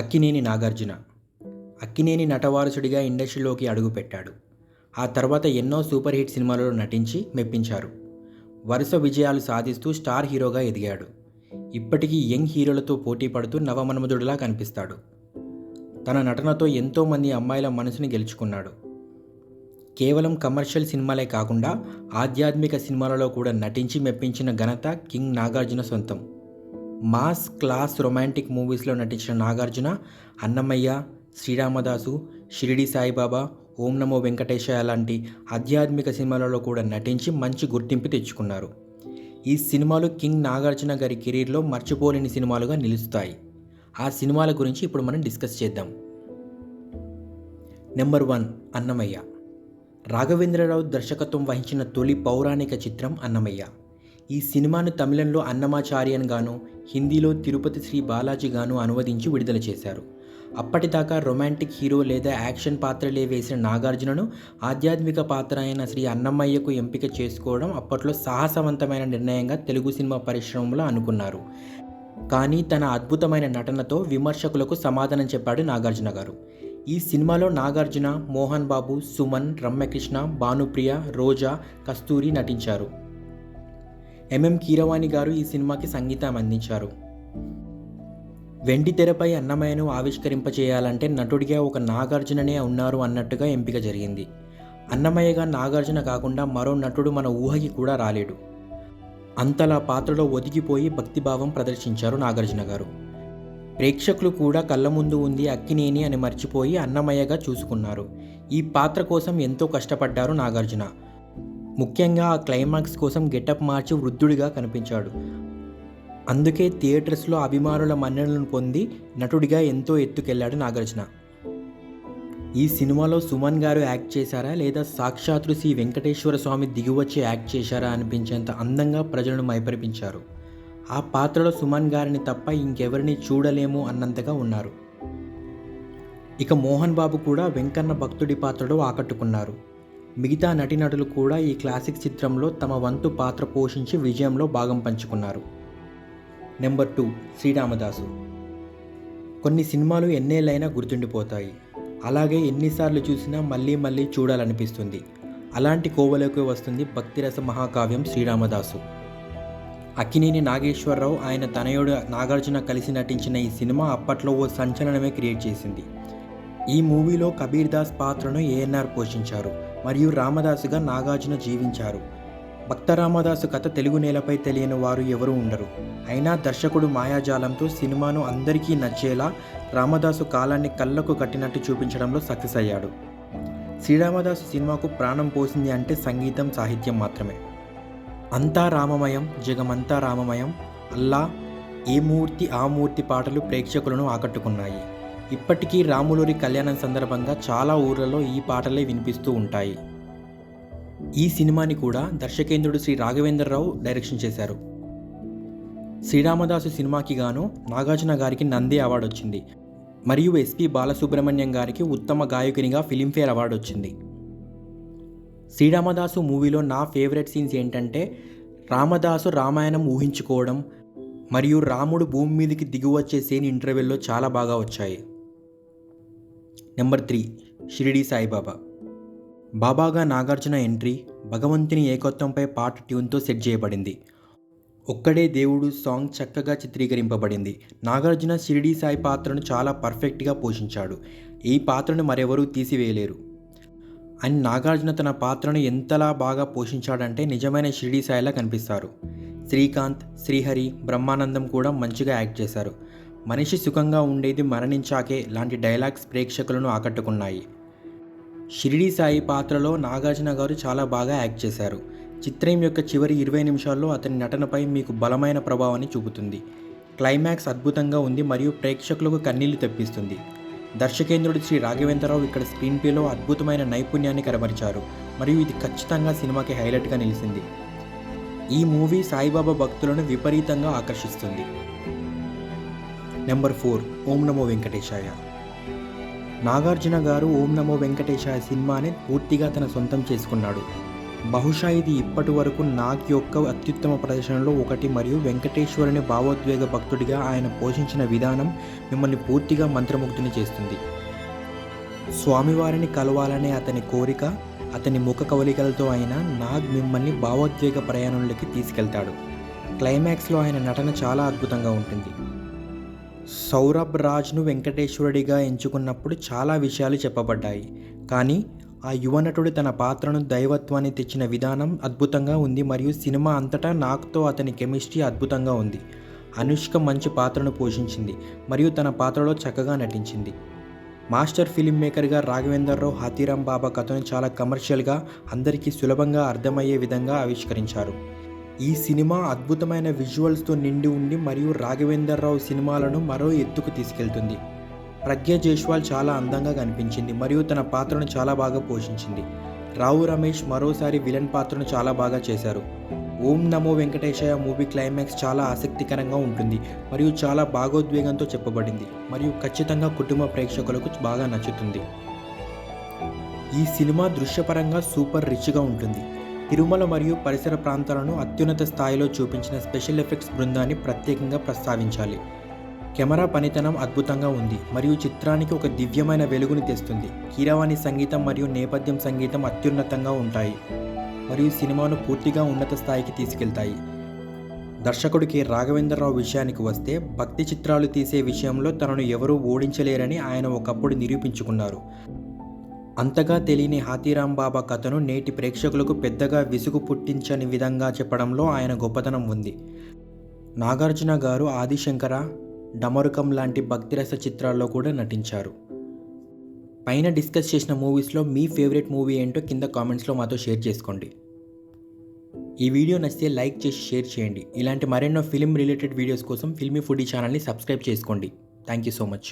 అక్కినేని నాగార్జున. అక్కినేని నటవారసుడిగా ఇండస్ట్రీలోకి అడుగుపెట్టాడు. ఆ తర్వాత ఎన్నో సూపర్ హిట్ సినిమాలలో నటించి మెప్పించారు. వరుస విజయాలు సాధిస్తూ స్టార్ హీరోగా ఎదిగాడు. ఇప్పటికీ యంగ్ హీరోలతో పోటీ పడుతూ నవమన్మధుడిలా కనిపిస్తాడు. తన నటనతో ఎంతోమంది అమ్మాయిల మనసుని గెలుచుకున్నాడు. కేవలం కమర్షియల్ సినిమాలే కాకుండా ఆధ్యాత్మిక సినిమాలలో కూడా నటించి మెప్పించిన ఘనత కింగ్ నాగార్జున సొంతం. మాస్ క్లాస్ రొమాంటిక్ మూవీస్లో నటించిన నాగార్జున అన్నమయ్య, శ్రీరామదాసు, షిరిడి సాయిబాబా, ఓం నమో వెంకటేశాయ లాంటి ఆధ్యాత్మిక సినిమాలలో కూడా నటించి మంచి గుర్తింపు తెచ్చుకున్నారు. ఈ సినిమాలు కింగ్ నాగార్జున గారి కెరీర్లో మర్చిపోలేని సినిమాలుగా నిలుస్తాయి. ఆ సినిమాల గురించి ఇప్పుడు మనం డిస్కస్ చేద్దాం. నెంబర్ 1 అన్నమయ్య. రాఘవేంద్రరావు దర్శకత్వం వహించిన తొలి పౌరాణిక చిత్రం అన్నమయ్య. ఈ సినిమాను తమిళంలో అన్నమాచార్యన్ గాను, హిందీలో తిరుపతి శ్రీ బాలాజీ గాను అనువదించి విడుదల చేశారు. అప్పటిదాకా రొమాంటిక్ హీరో లేదా యాక్షన్ పాత్రలే వేసిన నాగార్జునను ఆధ్యాత్మిక పాత్ర అయిన శ్రీ అన్నమయ్యకు ఎంపిక చేసుకోవడం అప్పట్లో సాహసవంతమైన నిర్ణయంగా తెలుగు సినిమా పరిశ్రమలో అనుకున్నారు. కానీ తన అద్భుతమైన నటనతో విమర్శకులకు సమాధానం చెప్పాడు నాగార్జున గారు. ఈ సినిమాలో నాగార్జున, మోహన్ బాబు, సుమన్, రమ్యకృష్ణ, భానుప్రియ, రోజా, కస్తూరి నటించారు. ఎంఎం కీరవాణి గారు ఈ సినిమాకి సంగీతం అందించారు. వెండి తెరపై అన్నమయ్యను ఆవిష్కరింపచేయాలంటే నటుడిగా ఒక నాగార్జుననే ఉన్నారు అన్నట్టుగా ఎంపిక జరిగింది. అన్నమయ్యగా నాగార్జున కాకుండా మరో నటుడు మన ఊహకి కూడా రాలేడు. అంతలా పాత్రలో ఒదిగిపోయి భక్తిభావం ప్రదర్శించారు నాగార్జున గారు. ప్రేక్షకులు కూడా కళ్ళ ముందు ఉంది అక్కినేని అని మర్చిపోయి అన్నమయ్యగా చూసుకున్నారు. ఈ పాత్ర కోసం ఎంతో కష్టపడ్డారు నాగార్జున. ముఖ్యంగా ఆ క్లైమాక్స్ కోసం గెటప్ మార్చి వృద్ధుడిగా కనిపించాడు. అందుకే థియేటర్స్లో అభిమానుల మన్ననలను పొంది నటుడిగా ఎంతో ఎత్తుకెళ్లాడు నాగార్జున. ఈ సినిమాలో సుమన్ గారు యాక్ట్ చేశారా లేదా సాక్షాత్తు శ్రీ వెంకటేశ్వర స్వామి దిగివచ్చి యాక్ట్ చేశారా అనిపించేంత అందంగా ప్రజలను మైపరిపించారు. ఆ పాత్రలో సుమన్ గారిని తప్ప ఇంకెవరిని చూడలేము అన్నంతగా ఉన్నారు. ఇక మోహన్ బాబు కూడా వెంకన్న భక్తుడి పాత్రలో ఆకట్టుకున్నారు. మిగతా నటీనటులు కూడా ఈ క్లాసిక్ చిత్రంలో తమ వంతు పాత్ర పోషించి విజయంలో భాగం పంచుకున్నారు. నెంబర్ 2 శ్రీరామదాసు. కొన్ని సినిమాలు ఎన్నేళ్ళైనా గుర్తుండిపోతాయి. అలాగే ఎన్నిసార్లు చూసినా మళ్ళీ మళ్ళీ చూడాలనిపిస్తుంది. అలాంటి కోవలోకి వస్తుంది భక్తిరస మహాకావ్యం శ్రీరామదాసు. అక్కినేని నాగేశ్వరరావు, ఆయన తనయుడు నాగార్జున కలిసి నటించిన ఈ సినిమా అప్పట్లో ఓ సంచలనమే క్రియేట్ చేసింది. ఈ మూవీలో కబీర్ దాస్ పాత్రను ఏఎన్ఆర్ పోషించారు మరియు రామదాసుగా నాగార్జున జీవించారు. భక్త రామదాసు కథ తెలుగు నేలపై తెలియని వారు ఎవరూ ఉండరు. అయినా దర్శకుడు మాయాజాలంతో సినిమాను అందరికీ నచ్చేలా రామదాసు కాలాన్ని కళ్ళకు కట్టినట్టు చూపించడంలో సక్సెస్ అయ్యాడు. శ్రీరామదాసు సినిమాకు ప్రాణం పోసింది అంటే సంగీతం, సాహిత్యం మాత్రమే. అంతా రామమయం, జగమంతా రామమయం, అల్లా, ఏ మూర్తి ఆ మూర్తి పాటలు ప్రేక్షకులను ఆకట్టుకున్నాయి. ఇప్పటికీ రాములూరి కళ్యాణం సందర్భంగా చాలా ఊర్లలో ఈ పాటలే వినిపిస్తూ ఉంటాయి. ఈ సినిమాని కూడా దర్శకేంద్రుడు శ్రీ రాఘవేంద్రరావు డైరెక్షన్ చేశారు. శ్రీరామదాసు సినిమాకి గాను నాగార్జున గారికి నంది అవార్డు వచ్చింది మరియు ఎస్పి బాలసుబ్రహ్మణ్యం గారికి ఉత్తమ గాయకునిగా ఫిలింఫేర్ అవార్డు వచ్చింది. శ్రీరామదాసు మూవీలో నా ఫేవరెట్ సీన్స్ ఏంటంటే రామదాసు రామాయణం ఊహించుకోవడం మరియు రాముడు భూమి మీదకి దిగువచ్చే సీన్ ఇంటర్వెల్లో చాలా బాగా వచ్చాయి. నెంబర్ 3 షిరిడి సాయిబాబా. బాబాగా నాగార్జున ఎంట్రీ భగవంతుని ఏకత్వంపై పాట ట్యూన్తో సెట్ చేయబడింది. ఒక్కడే దేవుడు సాంగ్ చక్కగా చిత్రీకరింపబడింది. నాగార్జున షిరిడి సాయి పాత్రను చాలా పర్ఫెక్ట్గా పోషించాడు. ఈ పాత్రను మరెవరూ తీసివేయలేరు. అని నాగార్జున తన పాత్రను ఎంతలా బాగా పోషించాడంటే నిజమైన షిరిడి సాయిలా కనిపిస్తారు. శ్రీకాంత్, శ్రీహరి, బ్రహ్మానందం కూడా మంచిగా యాక్ట్ చేశారు. మనిషి సుఖంగా ఉండేది మరణించాకే లాంటి డైలాగ్స్ ప్రేక్షకులను ఆకట్టుకున్నాయి. షిరిడి సాయి పాత్రలో నాగార్జున గారు చాలా బాగా యాక్ట్ చేశారు. చిత్రం యొక్క చివరి 20 నిమిషాల్లో అతని నటనపై మీకు బలమైన ప్రభావాన్ని చూపుతుంది. క్లైమాక్స్ అద్భుతంగా ఉంది మరియు ప్రేక్షకులకు కన్నీళ్లు తెప్పిస్తుంది. దర్శకేంద్రుడు శ్రీ రాఘవేంద్రరావు ఇక్కడ స్క్రీన్ ప్లేలో అద్భుతమైన నైపుణ్యాన్ని కనబరిచారు మరియు ఇది ఖచ్చితంగా సినిమాకి హైలైట్గా నిలిచింది. ఈ మూవీ సాయిబాబా భక్తులను విపరీతంగా ఆకర్షిస్తుంది. నెంబర్ 4 ఓం నమో వెంకటేశాయ. నాగార్జున గారు ఓం నమో వెంకటేశాయ సినిమాని పూర్తిగా తన సొంతం చేసుకున్నాడు. బహుశా ఇది ఇప్పటి వరకు నాగ్ యొక్క అత్యుత్తమ ప్రదర్శనలో ఒకటి మరియు వెంకటేశ్వరుని భావోద్వేగ భక్తుడిగా ఆయన పోషించిన విధానం మిమ్మల్ని పూర్తిగా మంత్రముగ్ధుని చేస్తుంది. స్వామివారిని కలవాలనే అతని కోరిక, అతని ముఖ కవలికలతో అయినా నాగ్ మిమ్మల్ని భావోద్వేగ ప్రయాణంలోకి తీసుకెళ్తాడు. క్లైమాక్స్లో ఆయన నటన చాలా అద్భుతంగా ఉంటుంది. సౌరభ్ రాజ్ను వెంకటేశ్వరుడిగా ఎంచుకున్నప్పుడు చాలా విషయాలు చెప్పబడ్డాయి, కానీ ఆ యువ నటుడు తన పాత్రను దైవత్వాన్ని తెచ్చిన విధానం అద్భుతంగా ఉంది మరియు సినిమా అంతటా నాగ్తో అతని కెమిస్ట్రీ అద్భుతంగా ఉంది. అనుష్క మంచి పాత్రను పోషించింది మరియు తన పాత్రలో చక్కగా నటించింది. మాస్టర్ ఫిల్మ్ మేకర్గా రాఘవేంద్రరావు హాతీరామ్ బాబా కథను చాలా కమర్షియల్గా, అందరికీ సులభంగా అర్థమయ్యే విధంగా ఆవిష్కరించారు. ఈ సినిమా అద్భుతమైన విజువల్స్తో నిండి ఉండి మరియు రాఘవేంద్రరావు సినిమాలను మరో ఎత్తుకు తీసుకెళ్తుంది. ప్రజ్ఞ జైస్వాల్ చాలా అందంగా కనిపించింది మరియు తన పాత్రను చాలా బాగా పోషించింది. రావు రమేష్ మరోసారి విలన్ పాత్రను చాలా బాగా చేశారు. ఓం నమో వెంకటేశయ్య మూవీ క్లైమాక్స్ చాలా ఆసక్తికరంగా ఉంటుంది మరియు చాలా భాగోద్వేగంతో చెప్పబడింది మరియు ఖచ్చితంగా కుటుంబ ప్రేక్షకులకు బాగా నచ్చుతుంది. ఈ సినిమా దృశ్యపరంగా సూపర్ రిచ్గా ఉంటుంది. తిరుమల మరియు పరిసర ప్రాంతాలను అత్యున్నత స్థాయిలో చూపించిన స్పెషల్ ఎఫెక్ట్స్ బృందాన్ని ప్రత్యేకంగా ప్రస్తావించాలి. కెమెరా పనితనం అద్భుతంగా ఉంది మరియు చిత్రానికి ఒక దివ్యమైన వెలుగుని తెస్తుంది. కీరవాణి సంగీతం మరియు నేపథ్యం సంగీతం అత్యున్నతంగా ఉంటాయి మరియు సినిమాను పూర్తిగా ఉన్నత స్థాయికి తీసుకెళ్తాయి. దర్శకుడికి రాఘవేంద్రరావు విషయానికి వస్తే, భక్తి చిత్రాలు తీసే విషయంలో తనను ఎవరూ ఓడించలేరని ఆయన ఒకప్పుడు నిరూపించుకున్నారు. అంతగా తెలియని హాతీరామ్ బాబా కథను నేటి ప్రేక్షకులకు పెద్దగా విసుగు పుట్టించని విధంగా చెప్పడంలో ఆయన గొప్పతనం ఉంది. నాగార్జున గారు ఆదిశంకర, డమరుకం లాంటి భక్తిరస చిత్రాల్లో కూడా నటించారు. పైన డిస్కస్ చేసిన మూవీస్లో మీ ఫేవరెట్ మూవీ ఏంటో కింద కామెంట్స్లో మాతో షేర్ చేసుకోండి. ఈ వీడియో నచ్చితే లైక్ చేసి షేర్ చేయండి. ఇలాంటి మరెన్నో ఫిల్మ్ రిలేటెడ్ వీడియోస్ కోసం ఫిల్మీ ఫుడీ ఛానల్ని సబ్స్క్రైబ్ చేసుకోండి. Thank you so much.